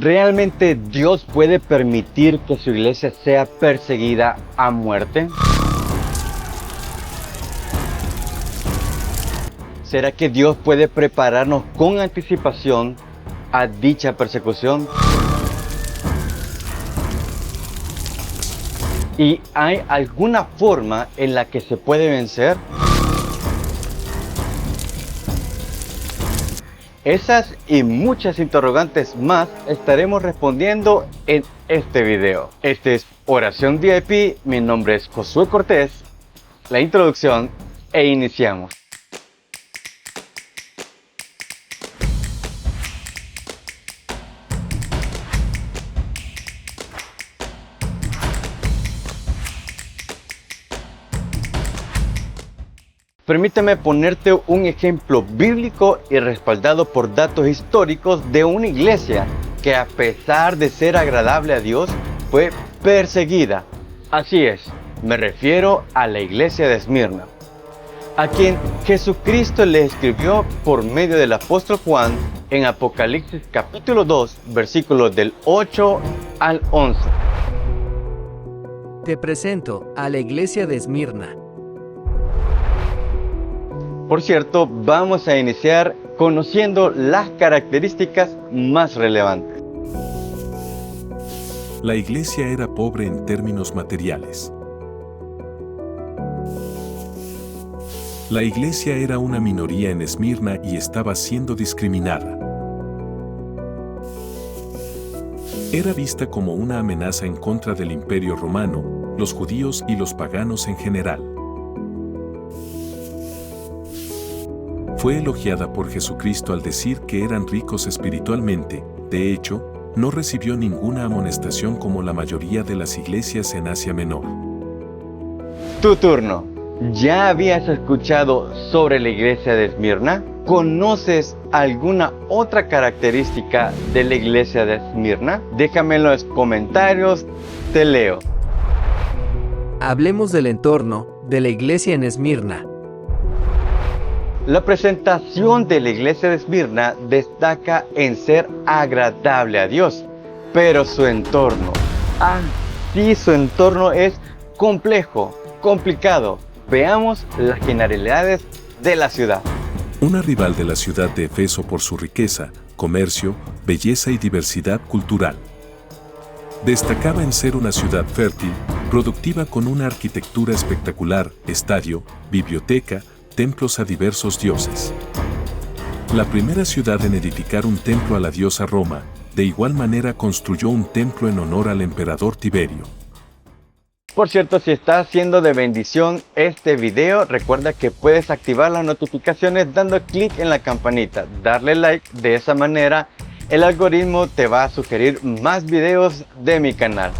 ¿Realmente Dios puede permitir que su iglesia sea perseguida a muerte? ¿Será que Dios puede prepararnos con anticipación a dicha persecución? ¿Y hay alguna forma en la que se puede vencer? Esas y muchas interrogantes más estaremos respondiendo en este video. Este es Oración VIP, mi nombre es Josué Cortés, la introducción e iniciamos. Permíteme ponerte un ejemplo bíblico y respaldado por datos históricos de una iglesia que, a pesar de ser agradable a Dios, fue perseguida. Así es, me refiero a la iglesia de Esmirna, a quien Jesucristo le escribió por medio del apóstol Juan en Apocalipsis capítulo 2, versículos del 8 al 11. Te presento a la iglesia de Esmirna. Por cierto, vamos a iniciar conociendo las características más relevantes. La iglesia era pobre en términos materiales. La iglesia era una minoría en Esmirna y estaba siendo discriminada. Era vista como una amenaza en contra del Imperio Romano, los judíos y los paganos en general. Fue elogiada por Jesucristo al decir que eran ricos espiritualmente. De hecho, no recibió ninguna amonestación como la mayoría de las iglesias en Asia Menor. Tu turno. ¿Ya habías escuchado sobre la iglesia de Esmirna? ¿Conoces alguna otra característica de la iglesia de Esmirna? Déjame en los comentarios, te leo. Hablemos del entorno de la iglesia en Esmirna. La presentación de la iglesia de Esmirna destaca en ser agradable a Dios, pero su entorno, su entorno es complejo, complicado. Veamos las generalidades de la ciudad. Una rival de la ciudad de Éfeso por su riqueza, comercio, belleza y diversidad cultural. Destacaba en ser una ciudad fértil, productiva con una arquitectura espectacular, estadio, biblioteca, templos a diversos dioses. La primera ciudad en edificar un templo a la diosa Roma, de igual manera construyó un templo en honor al emperador Tiberio. Por cierto, si está siendo de bendición este video, recuerda que puedes activar las notificaciones dando clic en la campanita, darle like. De esa manera el algoritmo te va a sugerir más videos de mi canal.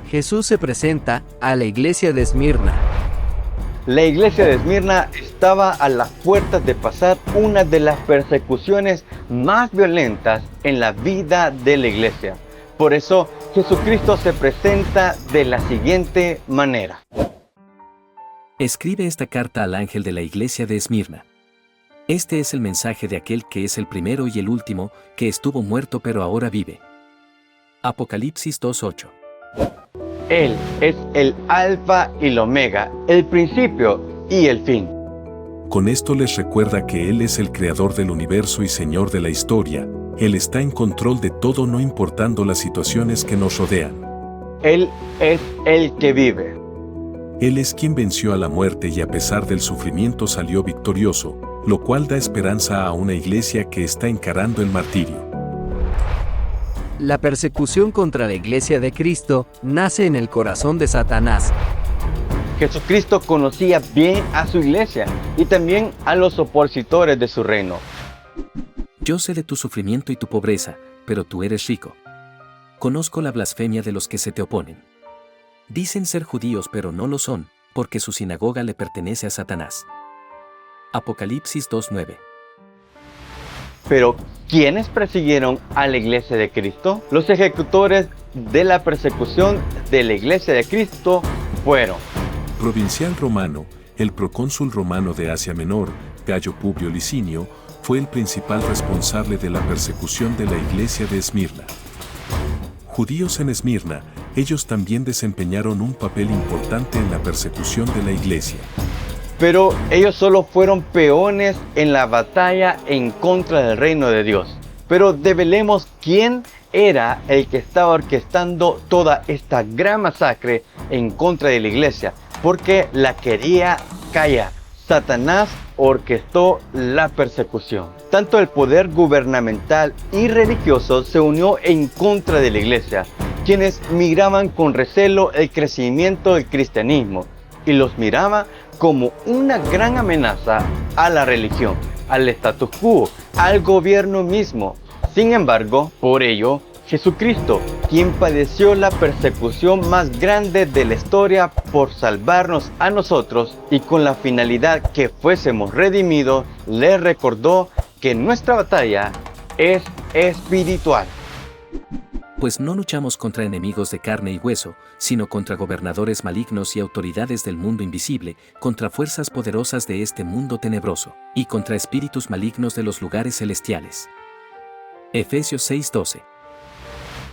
Jesús se presenta a la iglesia de Esmirna. La iglesia de Esmirna estaba a las puertas de pasar una de las persecuciones más violentas en la vida de la iglesia. Por eso, Jesucristo se presenta de la siguiente manera. Escribe esta carta al ángel de la iglesia de Esmirna. Este es el mensaje de aquel que es el primero y el último, que estuvo muerto pero ahora vive. Apocalipsis 2:8. Él es el Alfa y el Omega, el principio y el fin. Con esto les recuerda que Él es el creador del universo y Señor de la historia. Él está en control de todo no importando las situaciones que nos rodean. Él es el que vive. Él es quien venció a la muerte y a pesar del sufrimiento salió victorioso, lo cual da esperanza a una iglesia que está encarando el martirio. La persecución contra la iglesia de Cristo nace en el corazón de Satanás. Jesucristo conocía bien a su iglesia y también a los opositores de su reino. Yo sé de tu sufrimiento y tu pobreza, pero tú eres rico. Conozco la blasfemia de los que se te oponen. Dicen ser judíos pero no lo son, porque su sinagoga le pertenece a Satanás. Apocalipsis 2:9. Pero, ¿quiénes persiguieron a la iglesia de Cristo? Los ejecutores de la persecución de la iglesia de Cristo fueron Provincial romano, el procónsul romano de Asia Menor, Gayo Publio Licinio, fue el principal responsable de la persecución de la iglesia de Esmirna. Judíos en Esmirna, ellos también desempeñaron un papel importante en la persecución de la iglesia. Pero ellos solo fueron peones en la batalla en contra del reino de Dios. Pero develemos quién era el que estaba orquestando toda esta gran masacre en contra de la iglesia, porque la quería callar. Satanás orquestó la persecución. Tanto el poder gubernamental y religioso se unió en contra de la iglesia, quienes miraban con recelo el crecimiento del cristianismo y los miraba como una gran amenaza a la religión, al status quo, al gobierno mismo. Sin embargo, por ello, Jesucristo, quien padeció la persecución más grande de la historia por salvarnos a nosotros y con la finalidad que fuésemos redimidos, le recordó que nuestra batalla es espiritual. Pues no luchamos contra enemigos de carne y hueso, sino contra gobernadores malignos y autoridades del mundo invisible, contra fuerzas poderosas de este mundo tenebroso, y contra espíritus malignos de los lugares celestiales. Efesios 6:12.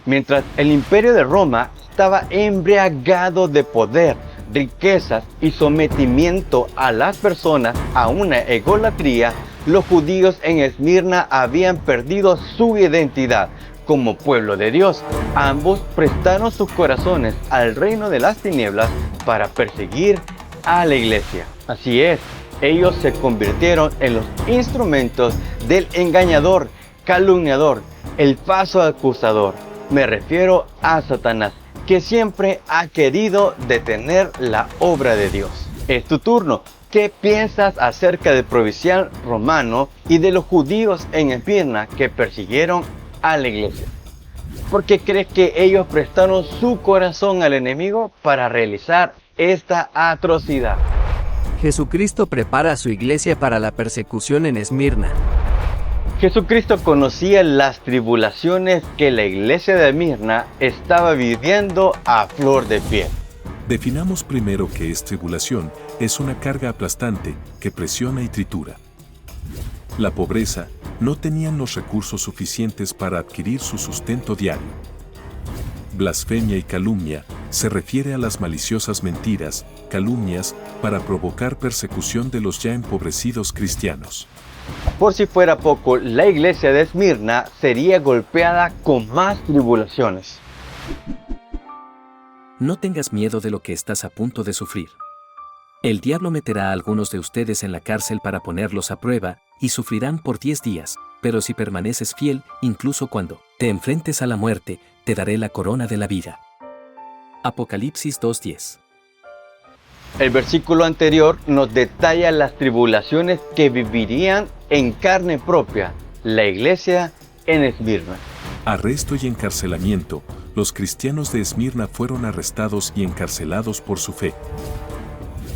Mientras el imperio de Roma estaba embriagado de poder, riquezas y sometimiento a las personas a una egolatría, los judíos en Esmirna habían perdido su identidad como pueblo de Dios. Ambos prestaron sus corazones al reino de las tinieblas para perseguir a la iglesia. Así es, ellos se convirtieron en los instrumentos del engañador, calumniador, el falso acusador. Me refiero a Satanás, que siempre ha querido detener la obra de Dios. Es tu turno. ¿Qué piensas acerca del provincial romano y de los judíos en Esmirna que persiguieron a la iglesia? ¿Por qué crees que ellos prestaron su corazón al enemigo para realizar esta atrocidad? Jesucristo prepara a su iglesia para la persecución en Esmirna. Jesucristo conocía las tribulaciones que la iglesia de Esmirna estaba viviendo a flor de piel. Definamos primero qué es tribulación. Es una carga aplastante que presiona y tritura. La pobreza, no tenían los recursos suficientes para adquirir su sustento diario. Blasfemia y calumnia se refiere a las maliciosas mentiras, calumnias, para provocar persecución de los ya empobrecidos cristianos. Por si fuera poco, la iglesia de Esmirna sería golpeada con más tribulaciones. No tengas miedo de lo que estás a punto de sufrir. El diablo meterá a algunos de ustedes en la cárcel para ponerlos a prueba, y sufrirán por 10 días, pero si permaneces fiel, incluso cuando te enfrentes a la muerte, te daré la corona de la vida. Apocalipsis 2:10. El versículo anterior nos detalla las tribulaciones que vivirían en carne propia la iglesia en Esmirna. Arresto y encarcelamiento. Los cristianos de Esmirna fueron arrestados y encarcelados por su fe.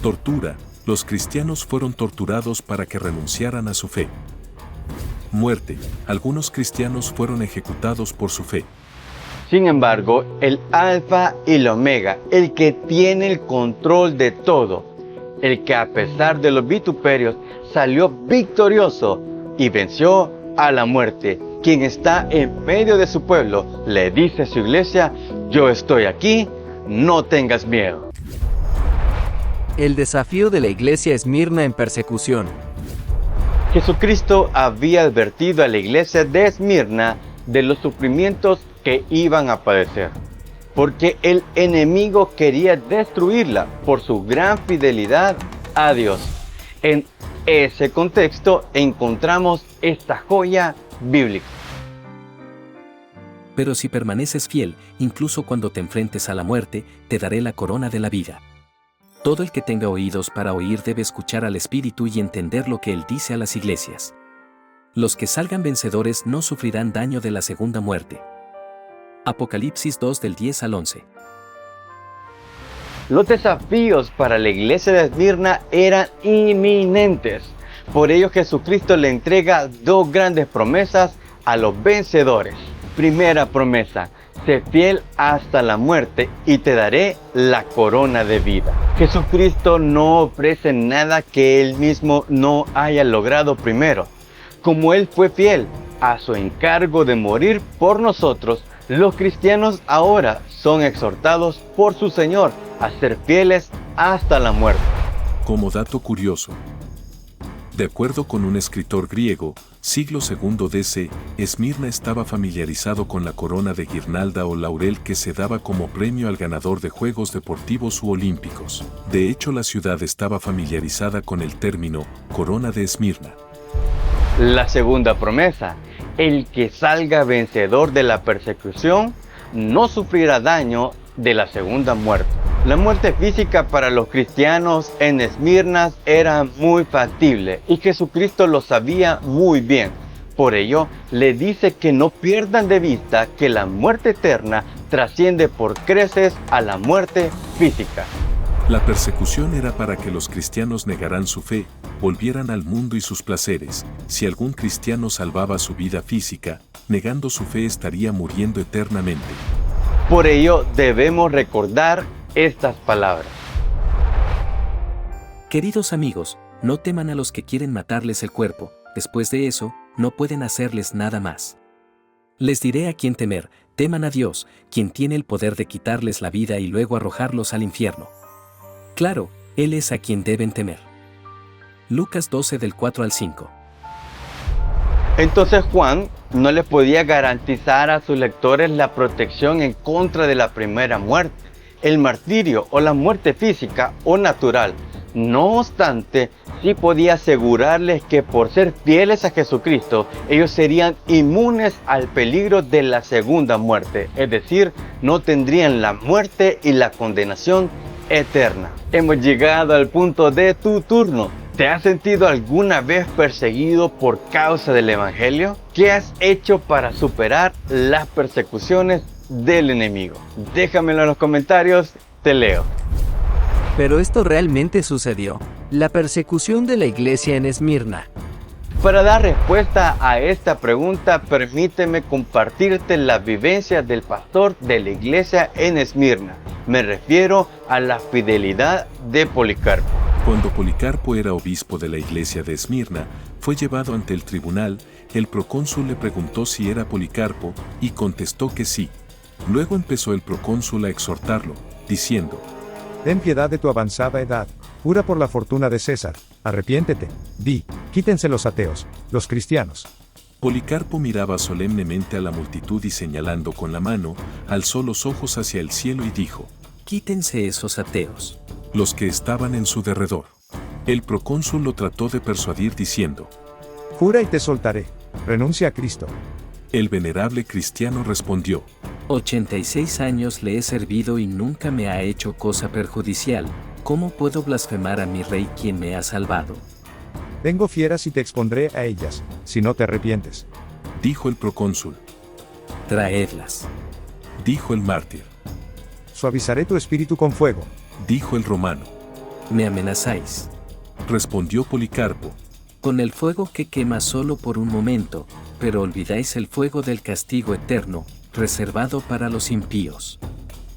Tortura. Los cristianos fueron torturados para que renunciaran a su fe. Muerte. Algunos cristianos fueron ejecutados por su fe. Sin embargo, el Alfa y el Omega, el que tiene el control de todo, el que a pesar de los vituperios salió victorioso y venció a la muerte, quien está en medio de su pueblo, le dice a su iglesia: yo estoy aquí, no tengas miedo. El desafío de la iglesia Esmirna en persecución. Jesucristo había advertido a la iglesia de Esmirna de los sufrimientos que iban a padecer, porque el enemigo quería destruirla por su gran fidelidad a Dios. En ese contexto encontramos esta joya bíblica. Pero si permaneces fiel, incluso cuando te enfrentes a la muerte, te daré la corona de la vida. Todo el que tenga oídos para oír debe escuchar al Espíritu y entender lo que Él dice a las iglesias. Los que salgan vencedores no sufrirán daño de la segunda muerte. Apocalipsis 2 del 10 al 11. Los desafíos para la iglesia de Esmirna eran inminentes. Por ello Jesucristo le entrega dos grandes promesas a los vencedores. Primera promesa: sé fiel hasta la muerte y te daré la corona de vida. Jesucristo no ofrece nada que Él mismo no haya logrado primero. Como Él fue fiel a su encargo de morir por nosotros, los cristianos ahora son exhortados por su Señor a ser fieles hasta la muerte. Como dato curioso, de acuerdo con un escritor griego, siglo II DC, Esmirna estaba familiarizado con la corona de guirnalda o laurel que se daba como premio al ganador de Juegos Deportivos u Olímpicos. De hecho, la ciudad estaba familiarizada con el término corona de Esmirna. La segunda promesa: el que salga vencedor de la persecución no sufrirá daño de la segunda muerte. La muerte física para los cristianos en Esmirna era muy factible y Jesucristo lo sabía muy bien. Por ello, le dice que no pierdan de vista que la muerte eterna trasciende por creces a la muerte física. La persecución era para que los cristianos negaran su fe, volvieran al mundo y sus placeres. Si algún cristiano salvaba su vida física, negando su fe estaría muriendo eternamente. Por ello, debemos recordar estas palabras. Queridos amigos, no teman a los que quieren matarles el cuerpo, después de eso, no pueden hacerles nada más. Les diré a quién temer, teman a Dios, quien tiene el poder de quitarles la vida y luego arrojarlos al infierno. Claro, Él es a quien deben temer. Lucas 12 del 4 al 5. Entonces Juan no le podía garantizar a sus lectores la protección en contra de la primera muerte, el martirio o la muerte física o natural. No obstante, sí podía asegurarles que por ser fieles a Jesucristo, ellos serían inmunes al peligro de la segunda muerte, es decir, no tendrían la muerte y la condenación eterna. Hemos llegado al punto de tu turno. ¿Te has sentido alguna vez perseguido por causa del Evangelio? ¿Qué has hecho para superar las persecuciones del enemigo? Déjamelo en los comentarios, te leo. Pero esto realmente sucedió. La persecución de la iglesia en Esmirna. Para dar respuesta a esta pregunta, permíteme compartirte la vivencia del pastor de la iglesia en Esmirna. Me refiero a la fidelidad de Policarpo. Cuando Policarpo era obispo de la iglesia de Esmirna, fue llevado ante el tribunal. El procónsul le preguntó si era Policarpo y contestó que sí. Luego empezó el procónsul a exhortarlo, diciendo: Ten piedad de tu avanzada edad, jura por la fortuna de César, arrepiéntete, di, quítense los ateos, los cristianos. Policarpo miraba solemnemente a la multitud y señalando con la mano, alzó los ojos hacia el cielo y dijo: Quítense esos ateos. Los que estaban en su derredor. El procónsul lo trató de persuadir diciendo: Jura y te soltaré, renuncia a Cristo. El venerable cristiano respondió: 86 años le he servido y nunca me ha hecho cosa perjudicial. ¿Cómo puedo blasfemar a mi rey quien me ha salvado? Tengo fieras y te expondré a ellas, si no te arrepientes. Dijo el procónsul. Traedlas. Dijo el mártir. Suavizaré tu espíritu con fuego. Dijo el romano. ¿Me amenazáis? Respondió Policarpo. Con el fuego que quema solo por un momento, pero olvidáis el fuego del castigo eterno, reservado para los impíos.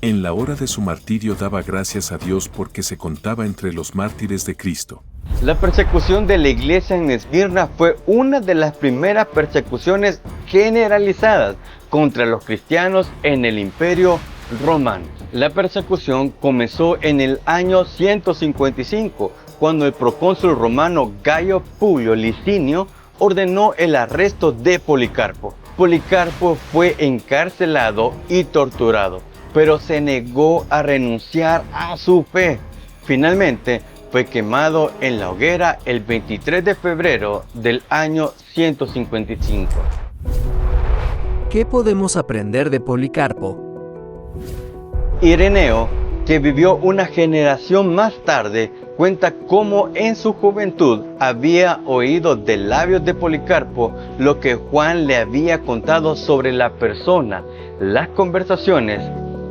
En la hora de su martirio daba gracias a Dios porque se contaba entre los mártires de Cristo. La persecución de la iglesia en Esmirna fue una de las primeras persecuciones generalizadas contra los cristianos en el Imperio Romano. La persecución comenzó en el año 155, cuando el procónsul romano Gayo Publio Licinio ordenó el arresto de Policarpo. Policarpo fue encarcelado y torturado, pero se negó a renunciar a su fe. Finalmente, fue quemado en la hoguera el 23 de febrero del año 155. ¿Qué podemos aprender de Policarpo? Ireneo, que vivió una generación más tarde, cuenta cómo en su juventud había oído de labios de Policarpo lo que Juan le había contado sobre la persona, las conversaciones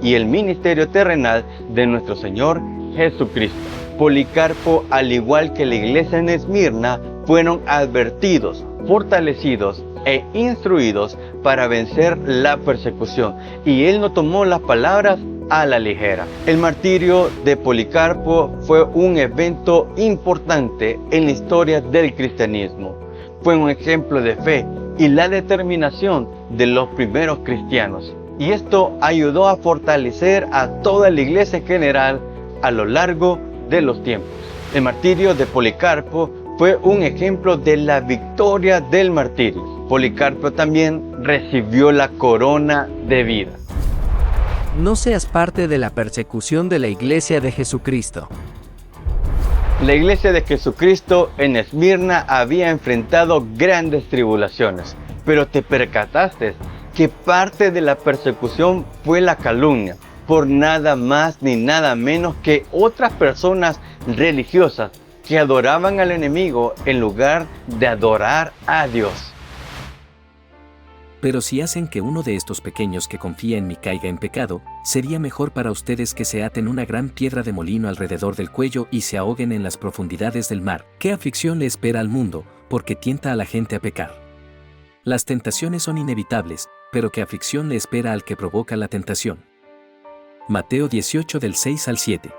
y el ministerio terrenal de nuestro Señor Jesucristo. Policarpo, al igual que la iglesia en Esmirna, fueron advertidos, fortalecidos e instruidos para vencer la persecución, y él no tomó las palabras a la ligera. El martirio de Policarpo fue un evento importante en la historia del cristianismo. fue un ejemplo de fe y la determinación de los primeros cristianos. Y esto ayudó a fortalecer a toda la iglesia en general a lo largo de los tiempos. El martirio de Policarpo fue un ejemplo de la victoria del martirio. Policarpo también recibió la corona de vida. No seas parte de la persecución de la Iglesia de Jesucristo. La iglesia de Jesucristo en Esmirna había enfrentado grandes tribulaciones, pero te percataste que parte de la persecución fue la calumnia, por nada más ni nada menos que otras personas religiosas que adoraban al enemigo en lugar de adorar a Dios. Pero si hacen que uno de estos pequeños que confía en mí caiga en pecado, sería mejor para ustedes que se aten una gran piedra de molino alrededor del cuello y se ahoguen en las profundidades del mar. ¿Qué aflicción le espera al mundo, porque tienta a la gente a pecar? Las tentaciones son inevitables, pero ¿qué aflicción le espera al que provoca la tentación? Mateo 18 del 6 al 7.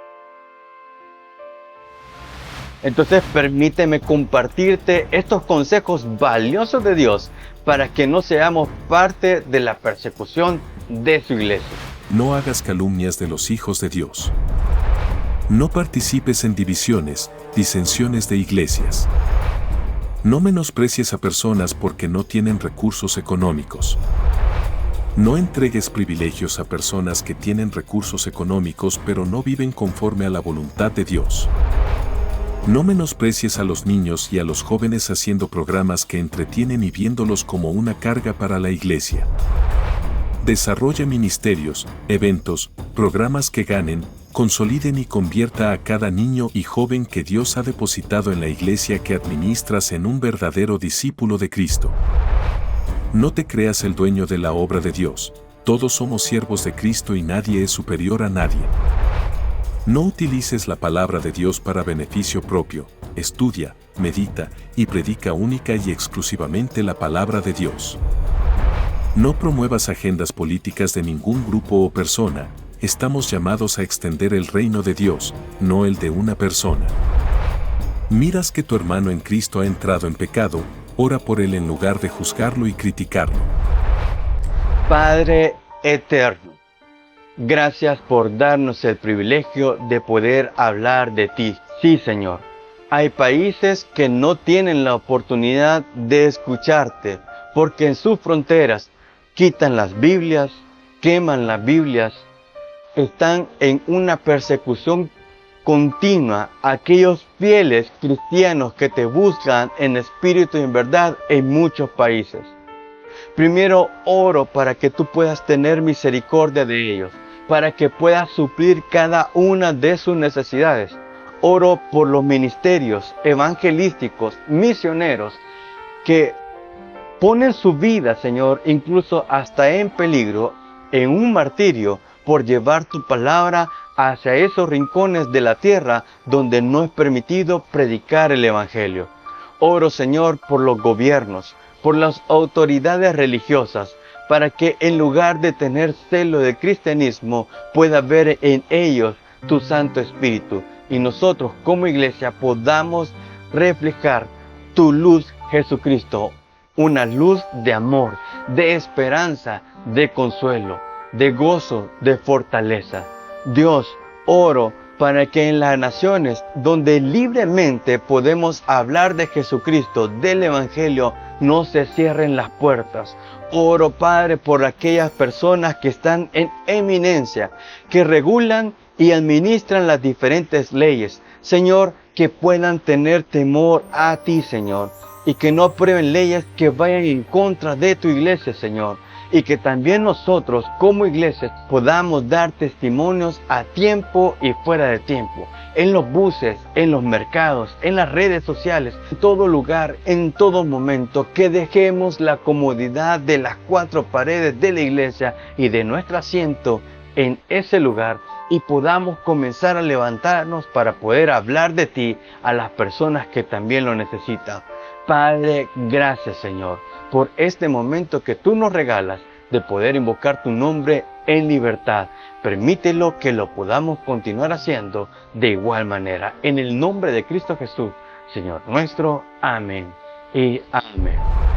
Entonces permíteme compartirte estos consejos valiosos de Dios para que no seamos parte de la persecución de su iglesia. No hagas calumnias de los hijos de Dios. No participes en divisiones, disensiones de iglesias. No menosprecies a personas porque no tienen recursos económicos. No entregues privilegios a personas que tienen recursos económicos pero no viven conforme a la voluntad de Dios. No menosprecies a los niños y a los jóvenes haciendo programas que entretienen y viéndolos como una carga para la iglesia. Desarrolla ministerios, eventos, programas que ganen, consoliden y convierta a cada niño y joven que Dios ha depositado en la iglesia que administras en un verdadero discípulo de Cristo. No te creas el dueño de la obra de Dios, todos somos siervos de Cristo y nadie es superior a nadie. No utilices la palabra de Dios para beneficio propio, estudia, medita y predica única y exclusivamente la palabra de Dios. No promuevas agendas políticas de ningún grupo o persona, estamos llamados a extender el reino de Dios, no el de una persona. Miras que tu hermano en Cristo ha entrado en pecado, ora por él en lugar de juzgarlo y criticarlo. Padre eterno, gracias por darnos el privilegio de poder hablar de ti. Sí, Señor, hay países que no tienen la oportunidad de escucharte porque en sus fronteras quitan las Biblias, queman las Biblias, están en una persecución continua aquellos fieles cristianos que te buscan en espíritu y en verdad en muchos países. Primero oro para que tú puedas tener misericordia de ellos, para que puedas suplir cada una de sus necesidades. Oro por los ministerios evangelísticos, misioneros, que ponen su vida, Señor, incluso hasta en peligro, en un martirio, por llevar tu palabra hacia esos rincones de la tierra donde no es permitido predicar el Evangelio. Oro, Señor, por los gobiernos, por las autoridades religiosas, para que en lugar de tener celo del cristianismo, pueda ver en ellos tu Santo Espíritu, y nosotros como iglesia podamos reflejar tu luz, Jesucristo, una luz de amor, de esperanza, de consuelo, de gozo, de fortaleza. Dios, oro para que en las naciones donde libremente podemos hablar de Jesucristo, del Evangelio, no se cierren las puertas. Oro, Padre, por aquellas personas que están en eminencia, que regulan y administran las diferentes leyes. Señor, que puedan tener temor a ti, Señor, y que no aprueben leyes que vayan en contra de tu iglesia, Señor. Y que también nosotros como iglesia podamos dar testimonios a tiempo y fuera de tiempo. En los buses, en los mercados, en las redes sociales, en todo lugar, en todo momento. Que dejemos la comodidad de las cuatro paredes de la iglesia y de nuestro asiento en ese lugar. Y podamos comenzar a levantarnos para poder hablar de ti a las personas que también lo necesitan. Padre, gracias, Señor, por este momento que tú nos regalas de poder invocar tu nombre en libertad. Permítelo que lo podamos continuar haciendo de igual manera. En el nombre de Cristo Jesús, Señor nuestro. Amén y amén.